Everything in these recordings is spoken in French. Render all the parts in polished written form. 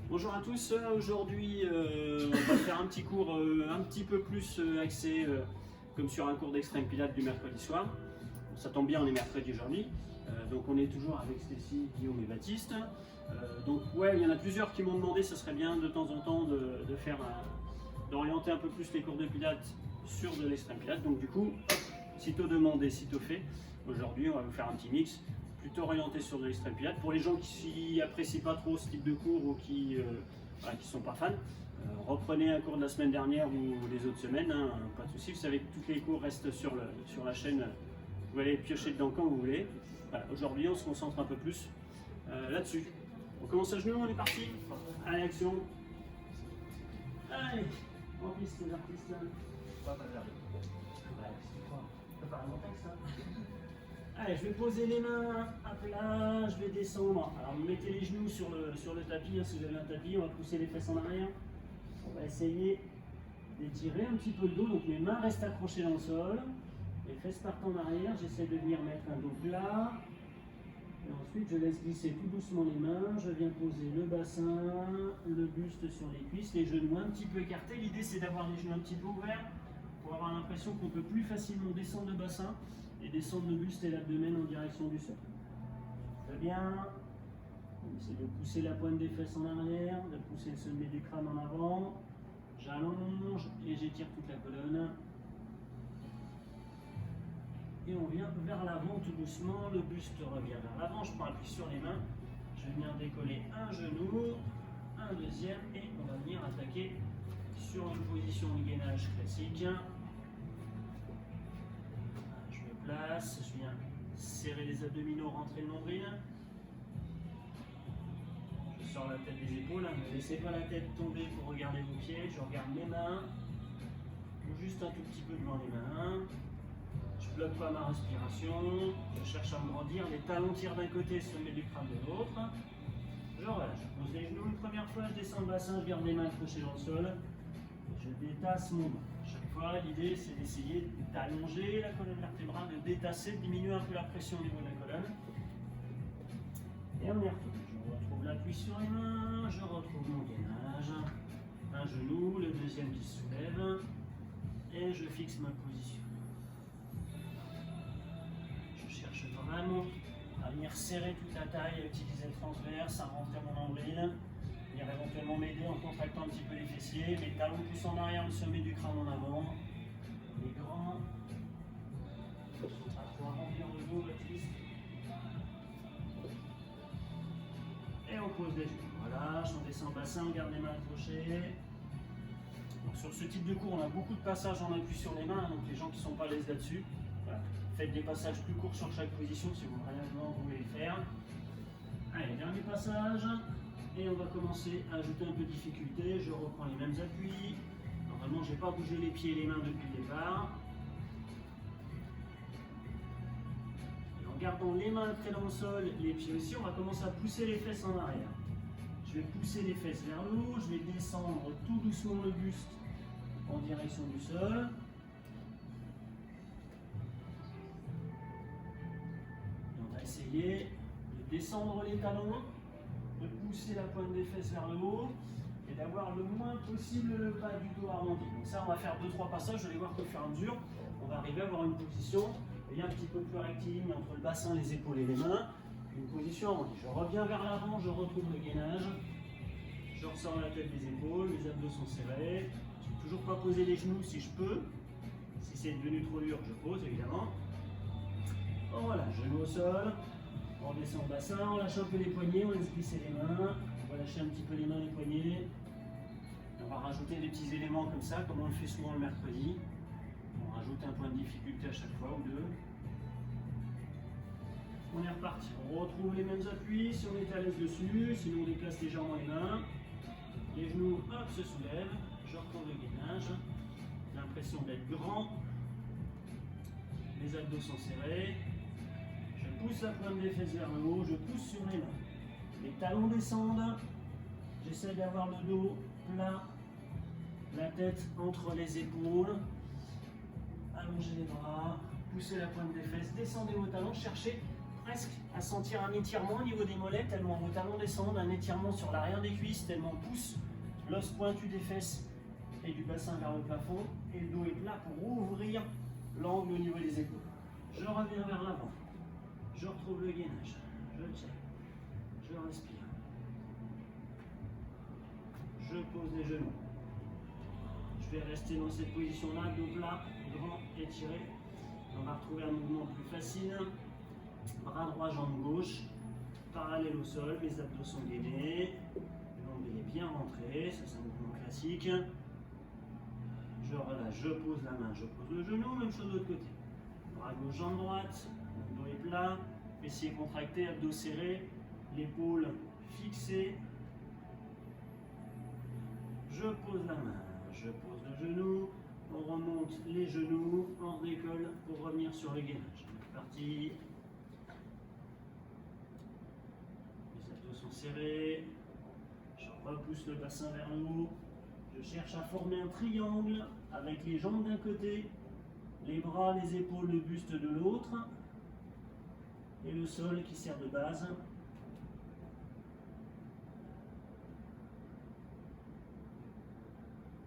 Bonjour à tous, aujourd'hui on va faire un petit cours un petit peu plus axé comme sur un cours d'extrême pilates du mercredi soir. Ça tombe bien, on est mercredi aujourd'hui, donc on est toujours avec Stécie, Guillaume et Baptiste. Donc ouais, il y en a plusieurs qui m'ont demandé, ça serait bien de temps en temps de faire d'orienter un peu plus les cours de pilates sur de l'extrême pilates. Donc du coup, hop, sitôt demandé, sitôt fait. Aujourd'hui on va vous faire un petit mix plutôt orienté sur de l'extrême pilates. Pour les gens qui apprécient pas trop ce type de cours ou qui sont pas fans, reprenez un cours de la semaine dernière ou les autres semaines, hein, pas de souci. Vous savez que tous les cours restent sur la chaîne. Vous allez piocher dedans quand vous voulez. Voilà, aujourd'hui on se concentre un peu plus là-dessus. On commence à genoux, on est parti. Allez, action. Allez, en piste les artistes. Pas mal d'arrêt. Ouais, c'est quoi? T'as pas un texte, hein. Allez, je vais poser les mains à plat, je vais descendre. Alors, vous mettez les genoux sur le tapis, hein, si vous avez un tapis, on va pousser les fesses en arrière. On va essayer d'étirer un petit peu le dos, donc mes mains restent accrochées dans le sol. Les fesses partent en arrière, j'essaie de venir mettre un dos plat. Et ensuite, je laisse glisser tout doucement les mains. Je viens poser le bassin, le buste sur les cuisses, les genoux un petit peu écartés. L'idée, c'est d'avoir les genoux un petit peu ouverts pour avoir l'impression qu'on peut plus facilement descendre le bassin et descendre le buste et l'abdomen en direction du sol. Très bien. On essaie de pousser la pointe des fesses en arrière, de pousser le sommet du crâne en avant. J'allonge et j'étire toute la colonne. Et on vient vers l'avant tout doucement, le buste revient vers l'avant, je prends appui sur les mains, je vais venir décoller un genou, un deuxième et on va venir attaquer sur une position de gainage classique. Je me place, je viens serrer les abdominaux, rentrer le nombril. Je sors la tête des épaules, ne laissez pas la tête tomber pour regarder vos pieds, je regarde mes mains, juste un tout petit peu devant les mains. Je bloque pas ma respiration, je cherche à me grandir, les talons tirent d'un côté, sommet du crâne de l'autre. Je relâche, je pose les genoux une première fois, je descends le bassin, je garde les mains accrochées dans le sol. Je détasse mon bras. Chaque fois, l'idée c'est d'essayer d'allonger la colonne vertébrale, de détasser, de diminuer un peu la pression au niveau de la colonne. Et on y retourne. Je retrouve l'appui sur les mains, je retrouve mon gainage. Un genou, le deuxième qui se soulève. Et je fixe ma position. Vraiment à venir serrer toute la taille, utiliser le transverse, à rentrer mon nombril, venir éventuellement m'aider en contractant un petit peu les fessiers, mes talons poussent en arrière, le sommet du crâne en avant, les grands, à pouvoir remplir le dos, Baptiste, et on pose les genoux, voilà, on descend le bassin, on garde les mains accrochées. Donc sur ce type de cours, on a beaucoup de passages en appui sur les mains, donc les gens qui ne sont pas à l'aise là-dessus, voilà. Faites des passages plus courts sur chaque position si vous réellement voulez le faire. Allez, dernier passage. Et on va commencer à ajouter un peu de difficulté. Je reprends les mêmes appuis. Normalement, je n'ai pas bougé les pieds et les mains depuis le départ. Et en gardant les mains ancrées dans le sol, les pieds aussi, on va commencer à pousser les fesses en arrière. Je vais pousser les fesses vers le haut. Je vais descendre tout doucement le buste en direction du sol. Essayez de descendre les talons, de pousser la pointe des fesses vers le haut et d'avoir le moins possible le bas du dos arrondi. Donc ça, on va faire 2-3 passages, vous allez voir qu'au fur et à mesure, on va arriver à avoir une position un petit peu plus rectiligne entre le bassin, les épaules et les mains. Une position arrondie. Je reviens vers l'avant, je retrouve le gainage. Je ressors la tête des épaules, les abdos sont serrés. Je ne vais toujours pas poser les genoux si je peux. Si c'est devenu trop dur, je pose évidemment. Voilà, genou au sol, on descend le bassin, on lâche un peu les poignets, on laisse glisser les mains, on va lâcher un petit peu les mains, les poignets. On va rajouter des petits éléments comme ça, comme on le fait souvent le mercredi. On rajoute un point de difficulté à chaque fois ou deux. On est reparti, on retrouve les mêmes appuis si on est à l'aise dessus, sinon on déplace légèrement les mains. Les genoux, hop, se soulèvent, je retrouve le gainage. J'ai l'impression d'être grand. Les abdos sont serrés. Je pousse la pointe des fesses vers le haut, je pousse sur les mains. Les talons descendent. J'essaie d'avoir le dos plat, la tête entre les épaules. Allongez les bras, poussez la pointe des fesses, descendez vos talons, cherchez presque à sentir un étirement au niveau des mollets, tellement vos talons descendent, un étirement sur l'arrière des cuisses, tellement on pousse l'os pointu des fesses et du bassin vers le plafond, et le dos est plat pour ouvrir l'angle au niveau des épaules. Je reviens vers l'avant, je retrouve le gainage, je tiens, je respire, je pose les genoux. Je vais rester dans cette position-là, dos plat, grand, étiré. On va retrouver un mouvement plus facile. Bras droit, jambe gauche, parallèle au sol, mes abdos sont gainés. L'omble est bien rentré, ça c'est un mouvement classique. Je relâche, je pose la main, je pose le genou, même chose de l'autre côté. Bras gauche, jambe droite, le dos est plat, fessiers contractés, abdos serrés, l'épaule fixée. Je pose la main, je pose le genou, on remonte les genoux, on décolle pour revenir sur le gainage. C'est parti. Les abdos sont serrés, je repousse le bassin vers le haut, je cherche à former un triangle avec les jambes d'un côté, les bras, les épaules, le buste de l'autre, et le sol qui sert de base.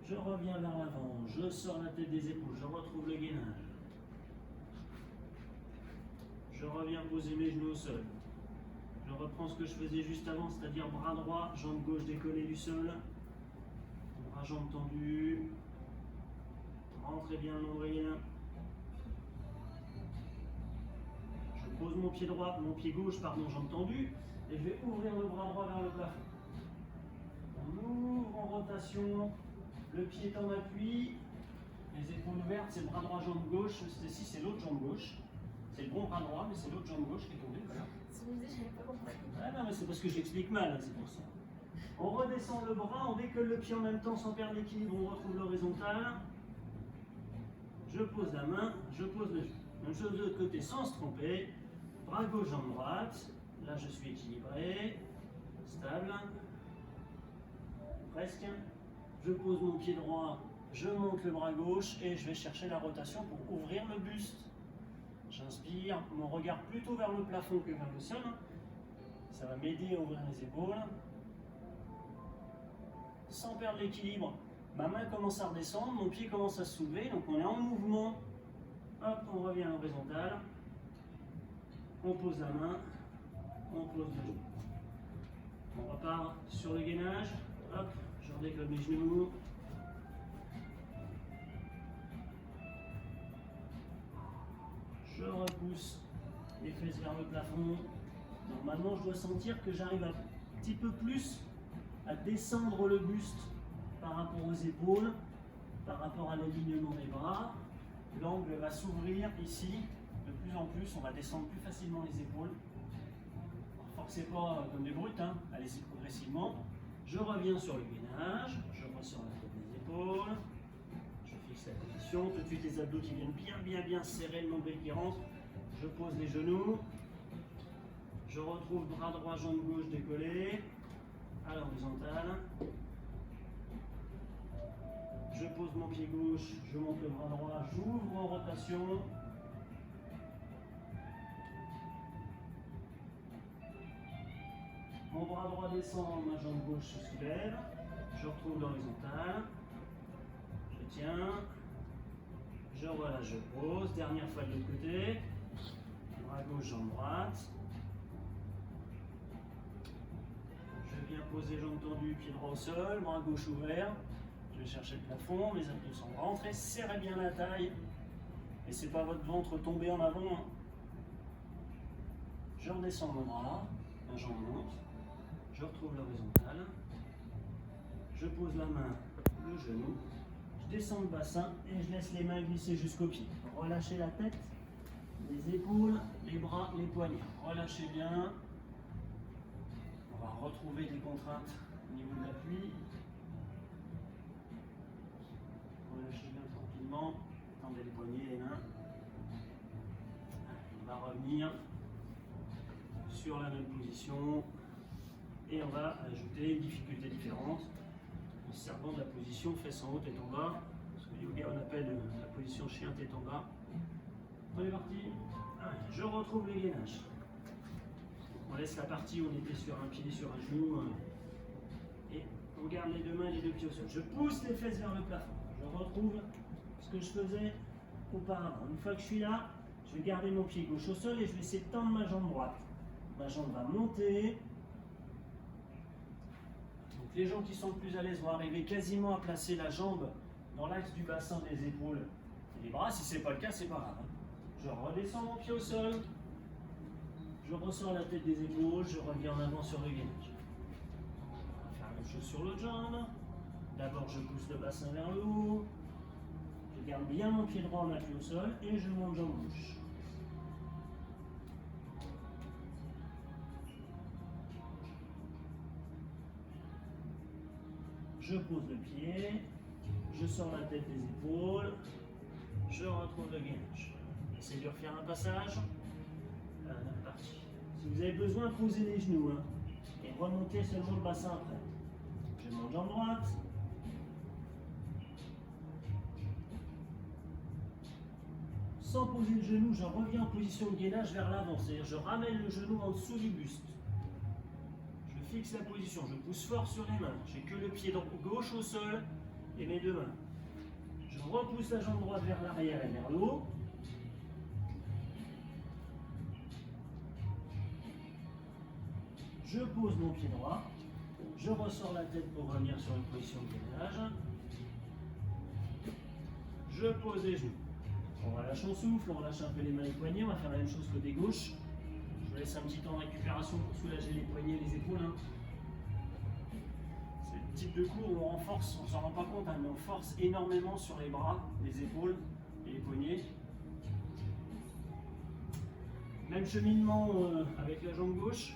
Je reviens vers l'avant, je sors la tête des épaules, je retrouve le gainage. Je reviens poser mes genoux au sol. Je reprends ce que je faisais juste avant, c'est-à-dire bras droit, jambe gauche décollée du sol. Bras, jambes tendues. Rentrez bien le nombril. Je pose mon pied droit, mon pied gauche, pardon, jambes tendues. Et je vais ouvrir le bras droit vers le plafond. On ouvre en rotation. Le pied est en appui, les épaules ouvertes, c'est le bras droit, jambe gauche. Ceci, c'est l'autre jambe gauche. C'est le bon bras droit, mais c'est l'autre jambe gauche qui est tombée. Voilà. Si vous me dites, j'avais pas compris. Ah non, mais c'est parce que j'explique mal, hein, c'est pour ça. On redescend le bras, on décolle le pied en même temps sans perdre l'équilibre, on retrouve l'horizontale. Je pose la main, je pose le genou. Même chose de l'autre côté sans se tromper. Bras gauche, jambe droite. Là, je suis équilibré, stable. Presque. Je pose mon pied droit, je monte le bras gauche et je vais chercher la rotation pour ouvrir le buste. J'inspire, mon regard plutôt vers le plafond que vers le sol. Ça va m'aider à ouvrir les épaules. Sans perdre l'équilibre, ma main commence à redescendre, mon pied commence à se soulever, donc on est en mouvement. Hop, on revient à l'horizontale. On pose la main, on pose le genou. On repart sur le gainage. Hop. Je redécolle mes genoux. Je repousse les fesses vers le plafond. Normalement, je dois sentir que j'arrive un petit peu plus à descendre le buste par rapport aux épaules, par rapport à l'alignement des bras. L'angle va s'ouvrir ici. De plus en plus, on va descendre plus facilement les épaules. Forcez pas comme des brutes, hein. Allez-y progressivement. Je reviens sur le gainage, je ressors la tête des épaules, je fixe la position, tout de suite les abdos qui viennent bien serrer, le nombril qui rentre, je pose les genoux, je retrouve bras droit, jambe gauche décollée, à l'horizontale, je pose mon pied gauche, je monte le bras droit, j'ouvre en rotation. Mon bras droit descend, ma jambe gauche se soulève, je retrouve l'horizontale, je tiens, je relâche, je pose, dernière fois de l'autre côté, bras gauche, jambe droite, je viens poser jambes tendues, pied droit au sol, bras gauche ouvert, je vais chercher le plafond, mes abdos sont rentrés, serrez bien la taille, et c'est pas votre ventre tombé en avant, hein. Je redescends mon bras, ma jambe monte. Je retrouve l'horizontale, je pose la main, le genou, je descends le bassin et je laisse les mains glisser jusqu'aux pieds. Relâchez la tête, les épaules, les bras, les poignets. Relâchez bien. On va retrouver des contraintes au niveau de l'appui. Relâchez bien tranquillement. Tendez les poignets, les mains. On va revenir sur la même position. Et on va ajouter une difficulté différente en se servant de la position fesses en haut, tête en bas. Ce que yoga on appelle la position chien tête en bas. On est parti. Allez, je retrouve les gainages. On laisse la partie où on était sur un pied, sur un genou. Et on garde les deux mains et les deux pieds au sol. Je pousse les fesses vers le plafond. Je retrouve ce que je faisais auparavant. Une fois que je suis là, je vais garder mon pied gauche au sol et je vais essayer de tendre ma jambe droite. Ma jambe va monter. Donc les gens qui sont le plus à l'aise vont arriver quasiment à placer la jambe dans l'axe du bassin des épaules et des bras. Si ce n'est pas le cas, c'est pas grave. Je redescends mon pied au sol. Je ressors la tête des épaules. Je reviens en avant sur le gainage. On va faire la même chose sur l'autre jambe. D'abord, je pousse le bassin vers le haut. Je garde bien mon pied droit en appui au sol et je monte jambe gauche. Je pose le pied, je sors la tête des épaules, je retrouve le gainage. Essayez de refaire un passage. Parti. Si vous avez besoin, posez les genoux et remontez seulement le bassin après. Je monte jambe droite. Sans poser le genou, je reviens en position de gainage vers l'avant, c'est-à-dire je ramène le genou en dessous du buste. Je fixe la position, je pousse fort sur les mains. J'ai que le pied gauche au sol et mes deux mains. Je repousse la jambe droite vers l'arrière et vers le haut. Je pose mon pied droit. Je ressors la tête pour revenir sur une position de gainage. Je pose les genoux. On relâche son souffle, on relâche un peu les mains et les poignets. On va faire la même chose côté gauche. Je vous laisse un petit temps de récupération pour soulager les poignets et les épaules. C'est le type de cours où on renforce, on ne s'en rend pas compte, mais on force énormément sur les bras, les épaules et les poignets. Même cheminement avec la jambe gauche.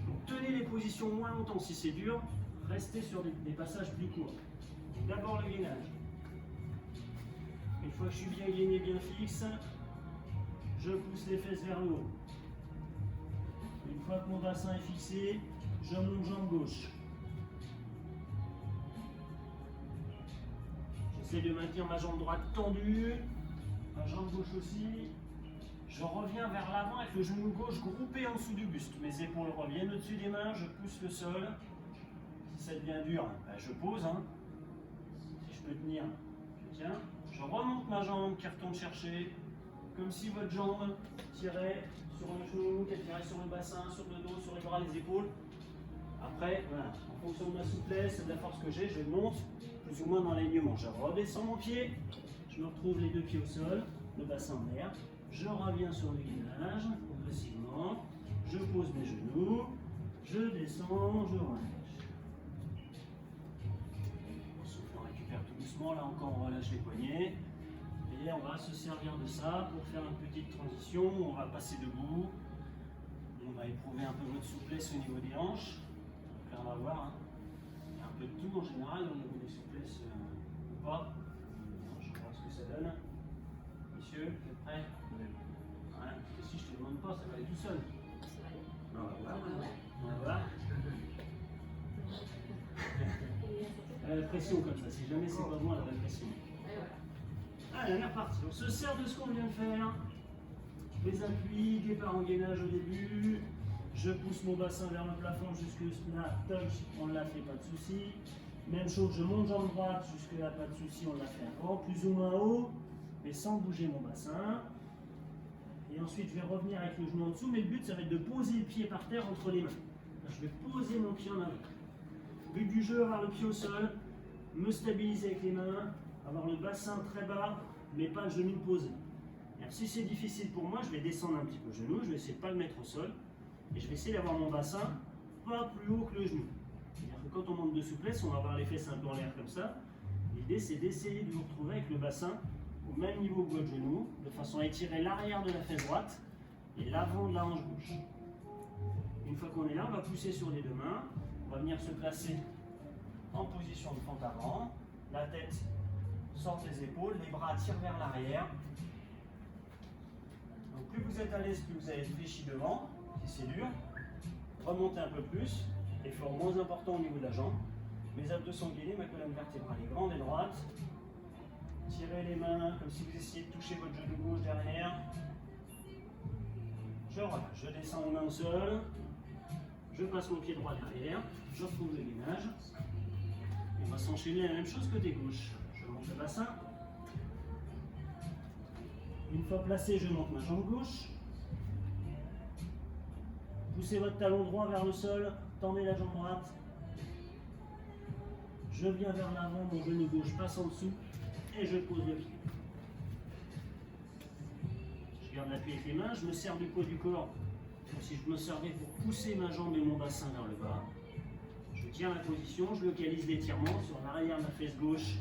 Donc tenez les positions moins longtemps si c'est dur. Restez sur des passages plus courts. D'abord le gainage. Une fois que je suis bien gainé, bien fixe, je pousse les fesses vers le haut. Une fois que mon bassin est fixé, je monte jambe gauche. J'essaie de maintenir ma jambe droite tendue, ma jambe gauche aussi. Je reviens vers l'avant avec le genou gauche groupé en dessous du buste. Mes épaules reviennent au-dessus des mains, je pousse le sol. Si ça devient dur, je pose. Si je peux tenir, je tiens. Je remonte ma jambe qui retourne chercher, comme si votre jambe tirait sur le genou, qu'elle tirait sur le bassin, sur le dos, sur les bras, les épaules. Après, voilà, en fonction de ma souplesse et de la force que j'ai, je monte plus ou moins dans l'alignement. Je redescends mon pied, je me retrouve les deux pieds au sol, le bassin en l'air. Je reviens sur le gainage progressivement. Je pose mes genoux, je descends, je relâche. On récupère tout doucement, là encore on relâche les poignets. Et on va se servir de ça pour faire une petite transition. On va passer debout. On va éprouver un peu votre souplesse au niveau des hanches. Donc là on va voir, il y a un peu de tout en général au niveau des souplesses ou pas. Je vais voir ce que ça donne. Messieurs, vous êtes prêts? Voilà. Et si je ne te demande pas, ça va aller tout seul. On va voir. On va voir. La pression comme ça, si jamais c'est pas bon, elle a la pression. Allez, on est reparti. On se sert de ce qu'on vient de faire. Les appuis, départ en gainage au début. Je pousse mon bassin vers le plafond jusque là. Toc, on l'a fait, pas de souci. Même chose, je monte jambe droite jusque là, pas de souci, on l'a fait avant. Plus ou moins haut, mais sans bouger mon bassin. Et ensuite, je vais revenir avec le genou en dessous. Mais le but, ça va être de poser le pied par terre entre les mains. Je vais poser mon pied en avant. But du jeu, avoir le pied au sol, me stabiliser avec les mains, avoir le bassin très bas, mais pas le genou posé. Alors, si c'est difficile pour moi, je vais descendre un petit peu le genou, je vais essayer de ne pas le mettre au sol, et je vais essayer d'avoir mon bassin pas plus haut que le genou. C'est-à-dire que quand on manque de souplesse, on va avoir les fesses un peu en l'air comme ça. L'idée, c'est d'essayer de vous retrouver avec le bassin au même niveau que votre genou, de façon à étirer l'arrière de la fesse droite et l'avant de la hanche gauche. Une fois qu'on est là, on va pousser sur les deux mains. On va venir se placer en position de fente avant. La tête sort des épaules, les bras tirent vers l'arrière. Donc plus vous êtes à l'aise, plus vous allez fléchir devant, si c'est dur. Remontez un peu plus, effort moins important au niveau de la jambe. Mes abdos sont gainés, ma colonne vertébrale est grande et droite. Tirez les mains comme si vous essayiez de toucher votre genou gauche derrière. Je relâche, je descends les mains au sol, je passe mon pied droit derrière, je retrouve le gainage. On va s'enchaîner la même chose côté gauche. Je monte le bassin. Une fois placé, je monte ma jambe gauche. Poussez votre talon droit vers le sol, tendez la jambe droite. Je viens vers l'avant, mon genou gauche passe en dessous et je pose le pied. Je garde l'appui avec les mains, je me sers du poids du corps comme si je me servais pour pousser ma jambe et mon bassin vers le bas. Je tiens la position, je localise l'étirement sur l'arrière de la fesse gauche.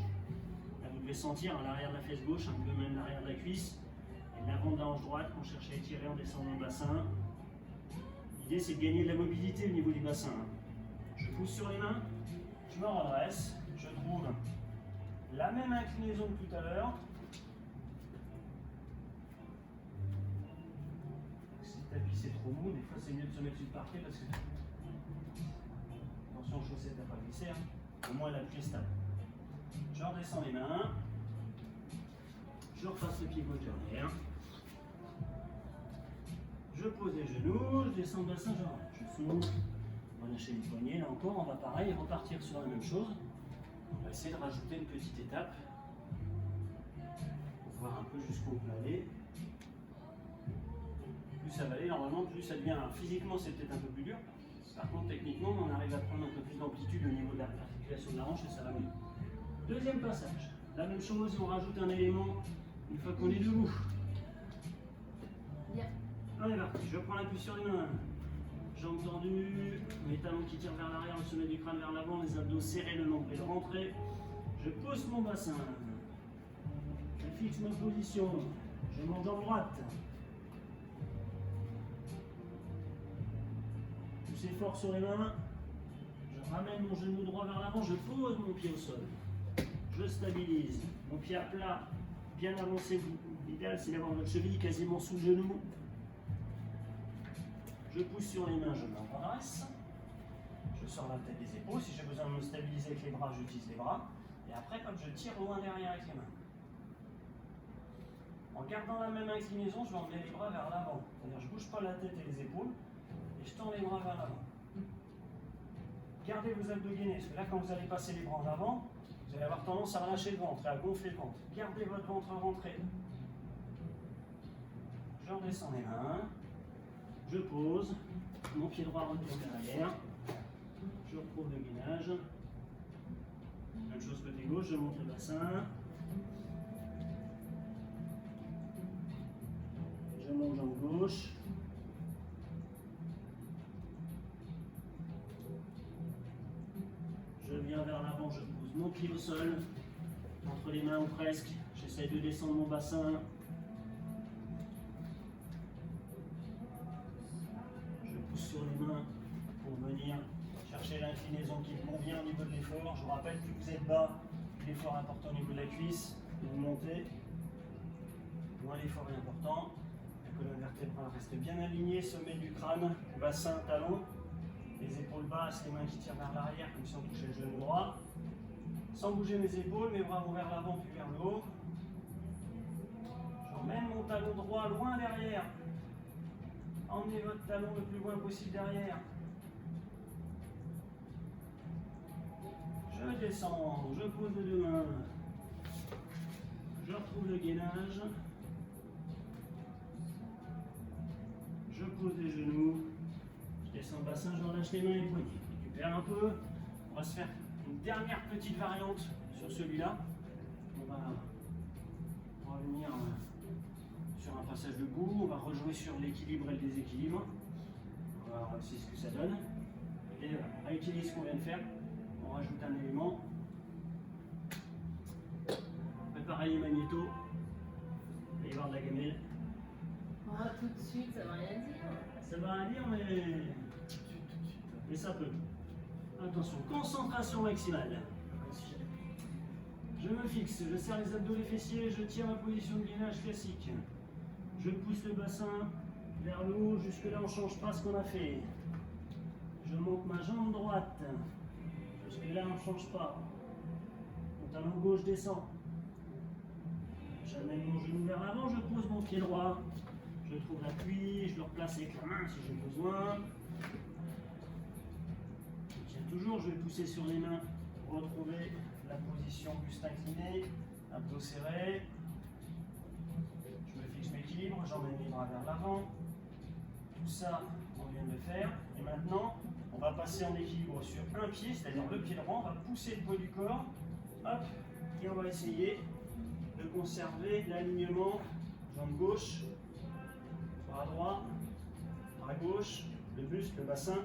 Là, vous devez sentir à l'arrière de la fesse gauche, un peu même l'arrière de la cuisse et l'avant de la hanche droite qu'on cherche à étirer en descendant le bassin. L'idée c'est de gagner de la mobilité au niveau du bassin. Je pousse sur les mains, je me redresse, je trouve la même inclinaison que tout à l'heure. Si le tapis c'est trop mou, des fois c'est mieux de se mettre sur le parquet parce que attention aux chaussettes à pas glisser, hein. Au moins l'appui est stable. Je redescends les mains, je repasse le pied gauche derrière. Je pose les genoux, je descends le bassin, je souffle, on va lâcher les poignets, là encore, on va pareil repartir sur la même chose. On va essayer de rajouter une petite étape pour voir un peu jusqu'où on peut aller. Plus ça va aller, normalement, plus ça devient. Physiquement, c'est peut-être un peu plus dur. Par contre, techniquement, on arrive à prendre un peu plus d'amplitude au niveau de l'articulation de la hanche et ça va mieux. Deuxième passage, la même chose, on rajoute un élément une fois qu'on est debout. On est parti, je prends l'appui sur les mains, jambes tendues, mes talons qui tirent vers l'arrière, le sommet du crâne vers l'avant, les abdos serrés, le nombril rentré. Je pousse mon bassin, je fixe ma position, je monte jambe droite. Poussez fort sur les mains, je ramène mon genou droit vers l'avant, je pose mon pied au sol. Je stabilise, mon pied à plat, bien avancé. L'idéal c'est d'avoir votre cheville quasiment sous le genou. Je pousse sur les mains, je m'embrasse. Je sors la tête des épaules. Si j'ai besoin de me stabiliser avec les bras, j'utilise les bras. Et après, comme je tire loin derrière avec les mains. En gardant la même inclinaison, je vais emmener les bras vers l'avant. C'est-à-dire je ne bouge pas la tête et les épaules. Et je tends les bras vers l'avant. Gardez vos abdos gainés. Parce que là, quand vous allez passer les bras en avant, vous allez avoir tendance à relâcher le ventre et à gonfler le ventre. Gardez votre ventre rentré. Je redescends les mains. Je pose, mon pied droit retourne derrière, je retrouve le gainage, même chose côté gauche, je monte le bassin, je monte jambe gauche, je viens vers l'avant, je pose mon pied au sol, entre les mains ou presque, j'essaie de descendre mon bassin. Sur les mains pour venir chercher l'inclinaison qui me convient au niveau de l'effort. Je vous rappelle, plus vous êtes bas, plus l'effort est important au niveau de la cuisse. Plus vous montez, moins l'effort est important. La colonne vertébrale reste bien alignée, sommet du crâne, bassin, talon. Les épaules basses, les mains qui tirent vers l'arrière comme si on touchait le genou droit. Sans bouger mes épaules, mes bras vont vers l'avant puis vers le haut. J'emmène mon talon droit loin derrière. Emmenez votre talon le plus loin possible derrière. Je descends, je pose les deux mains. Je retrouve le gainage. Je pose les genoux. Je descends le bassin, je relâche les mains et les poignets. Je récupère un peu. On va se faire une dernière petite variante sur celui-là. On va revenir sur un passage debout, on va rejouer sur l'équilibre et le déséquilibre. On va voir aussi ce que ça donne. Et voilà, on réutilise ce qu'on vient de faire. On rajoute un élément. Préparez les magnétos. Il va y avoir de la gamelle. Oh, tout de suite, ça va rien dire. Ça va rien dire, mais ça peut. Attention, concentration maximale. Je me fixe, je serre les abdos, les fessiers, je tiens ma position de gainage classique. Je pousse le bassin vers le haut, jusque là on ne change pas ce qu'on a fait. Je monte ma jambe droite, jusque là on ne change pas. Mon talon gauche descend. J'amène mon genou vers l'avant, je pose mon pied droit. Je Je trouve l'appui, je le replace avec la main si j'ai besoin. Je tiens toujours, je vais pousser sur les mains, retrouver la position buste incliné, abdos serrés. Je me fixe, je m'équilibre, j'emmène les bras vers l'avant. Tout ça, on vient de le faire. Et maintenant, on va passer en équilibre sur un pied, c'est-à-dire le pied droit. On va pousser le poids du corps. Hop, et on va essayer de conserver l'alignement. Jambe gauche, bras droit, bras gauche, le buste, le bassin.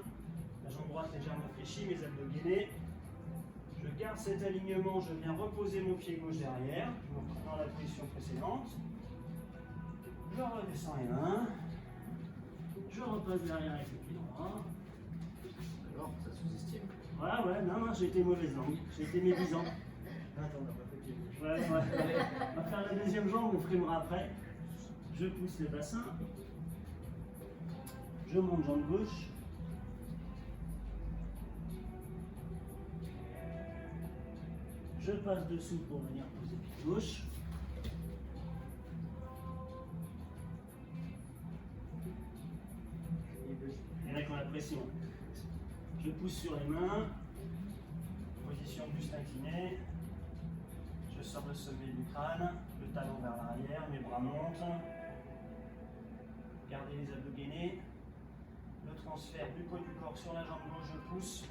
La jambe droite légèrement fléchie, mes abdos gainés. Je garde cet alignement, je viens reposer mon pied gauche derrière. Je me retrouve dans la position précédente. Je redescends les mains. Je repasse derrière avec le pied droit. Alors, ça sous-estime. Voilà, ouais, non, j'ai été mauvaise langue. J'ai été médisant. Attends, on n'a pas fait pied gauche. Ouais. On va faire la deuxième jambe, on frimera après. Je pousse le bassin. Je monte jambe gauche. Je passe dessous pour venir poser pied gauche. Et là, quand la pression, je pousse sur les mains. Position buste inclinée. Je sors le sommet du crâne, le talon vers l'arrière, mes bras montent. Gardez les abdos gainés. Le transfert du poids du corps sur la jambe gauche, je pousse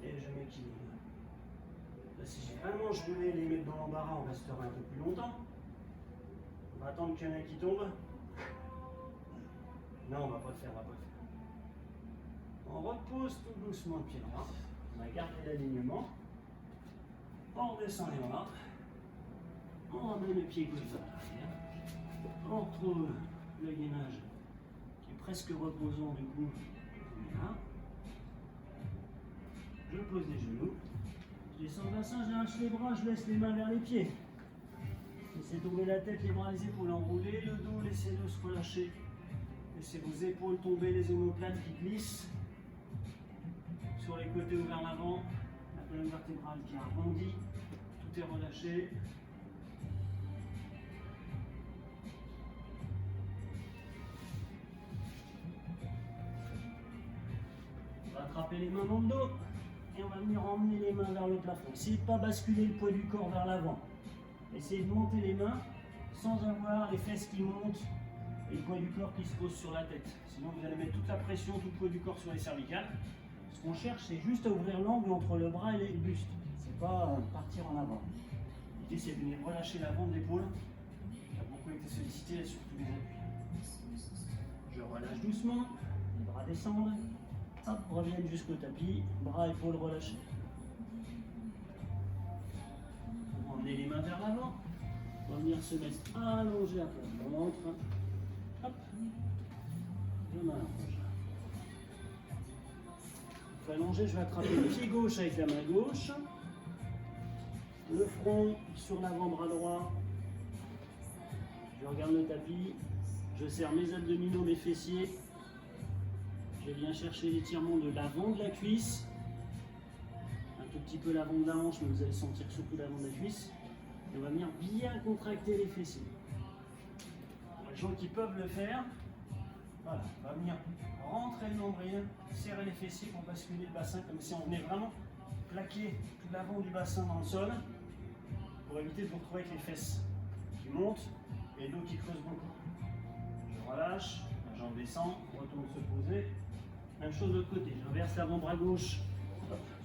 et je m'équilibre. Là, si vraiment je voulais les mettre dans l'embarras, on restera un peu plus longtemps. On va attendre qu'il y en ait qui tombent. Non, on va pas le faire, on va pas le faire. On repose tout doucement le pied droit. On va garder l'alignement. On redescend les bras. On ramène le pied gauche vers l'arrière. On retrouve le gainage qui est presque reposant du coup. Là. Je pose les genoux. Je descends le bassin, j'arrache les bras, je laisse les mains vers les pieds. Laissez tomber la tête, les bras, les épaules enroulés, le dos, laissez-le se relâcher. Laissez vos épaules tomber, les omoplates qui glissent. Sur les côtés ou vers l'avant, la colonne vertébrale qui arrondit, tout est relâché. On va attraper les mains dans le dos et on va venir emmener les mains vers le plafond. Essayez de ne pas basculer le poids du corps vers l'avant. Essayez de monter les mains sans avoir les fesses qui montent et le poids du corps qui se pose sur la tête. Sinon vous allez mettre toute la pression, tout le poids du corps sur les cervicales. Ce qu'on cherche, c'est juste à ouvrir l'angle entre le bras et le buste. C'est pas partir en avant. L'idée, c'est de venir relâcher l'avant de l'épaule, qui a beaucoup été sollicité, et surtout les appuis. Je relâche doucement, les bras descendent, hop, reviennent jusqu'au tapis, bras, épaules relâchés. On va emmener les mains vers l'avant, on va venir se mettre allongé à plat ventre. Hop, les mains allongées. Allongé, je vais attraper le pied gauche avec la main gauche, le front sur l'avant-bras droit, je regarde le tapis, je serre mes abdominaux, mes fessiers, je viens chercher l'étirement de l'avant de la cuisse, un tout petit peu l'avant de la hanche, mais vous allez sentir surtout l'avant de la cuisse, et on va venir bien contracter les fessiers. Pour les gens qui peuvent le faire, voilà, on va venir rentrer le nombril, serrer les fessiers pour basculer le bassin comme si on venait vraiment plaquer tout l'avant du bassin dans le sol pour éviter de vous retrouver avec les fesses qui montent et l'eau qui creuse beaucoup. Je relâche, la jambe descend, on retourne se poser. Même chose de l'autre côté, j'inverse l'avant-bras gauche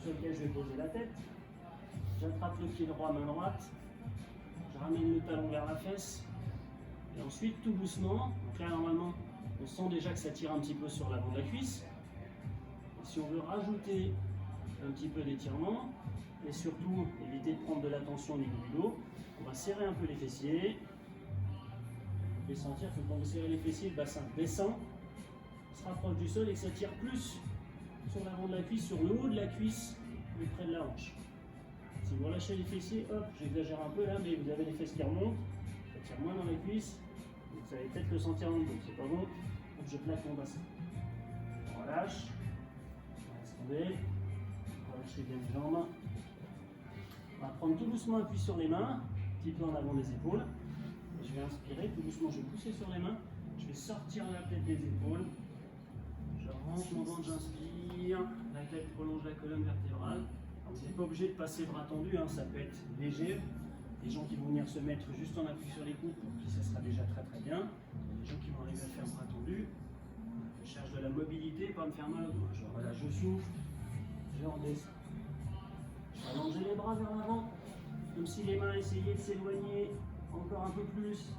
sur lequel je vais poser la tête. J'attrape le pied droit, main droite. Je ramène le talon vers la fesse. Et ensuite, tout doucement, donc là normalement, on sent déjà que ça tire un petit peu sur l'avant de la cuisse. Et si on veut rajouter un petit peu d'étirement, et surtout éviter de prendre de la tension au niveau du dos, on va serrer un peu les fessiers. Vous pouvez sentir que quand vous serrez les fessiers, le bassin descend, se rapproche du sol et que ça tire plus sur l'avant de la cuisse, sur le haut de la cuisse, plus près de la hanche. Si vous relâchez les fessiers, hop, j'exagère un peu là, mais vous avez les fesses qui remontent, ça tire moins dans la cuisse. Vous allez peut-être le sentir dans le dos, c'est pas bon. Donc je plaque mon bassin. On relâche. On laisse tomber. Relâchez bien les jambes. On va prendre tout doucement appui sur les mains, un petit peu en avant des épaules. Et je vais inspirer, tout doucement je vais pousser sur les mains. Je vais sortir la tête des épaules. Je rentre mon ventre, j'inspire. La tête prolonge la colonne vertébrale. Alors, vous n'êtes pas obligé de passer bras tendus, hein, ça peut être léger. Des gens qui vont venir se mettre juste en appui sur les coudes, pour qui ça sera déjà très très bien. Des gens qui vont arriver à faire bras tendus. Je cherche de la mobilité, pas me faire mal au dos. Je relâche, je souffle, je redescends. Je vais allonger les bras vers l'avant, comme si les mains essayaient de s'éloigner encore un peu plus.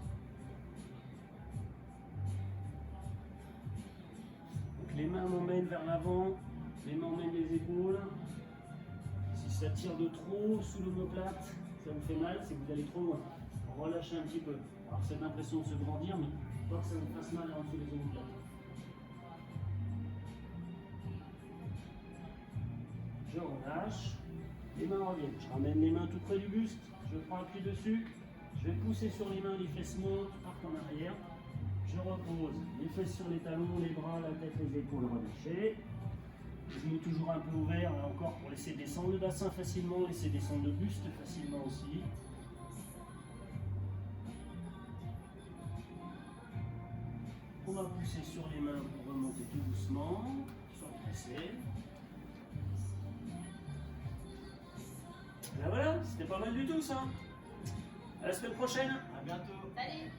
Donc les mains m'emmènent vers l'avant, les mains emmènent les épaules. Si ça tire de trop sous l'omoplate, ça vous fait mal, c'est que vous allez trop loin. Relâchez un petit peu. Alors c'est l'impression de se grandir, mais pas que ça vous fasse mal en dessous des omoplates. Je relâche, les mains reviennent. Je ramène les mains tout près du buste, je prends appui dessus, je vais pousser sur les mains, les fesses montent, partent en arrière. Je repose, les fesses sur les talons, les bras, la tête, les épaules relâchées. Les genoux toujours un peu ouverts, là encore pour laisser descendre le bassin facilement, laisser descendre le buste facilement aussi. On va pousser sur les mains pour remonter tout doucement, sans presser. Ben voilà, c'était pas mal du tout ça. À la semaine prochaine. À bientôt. Salut.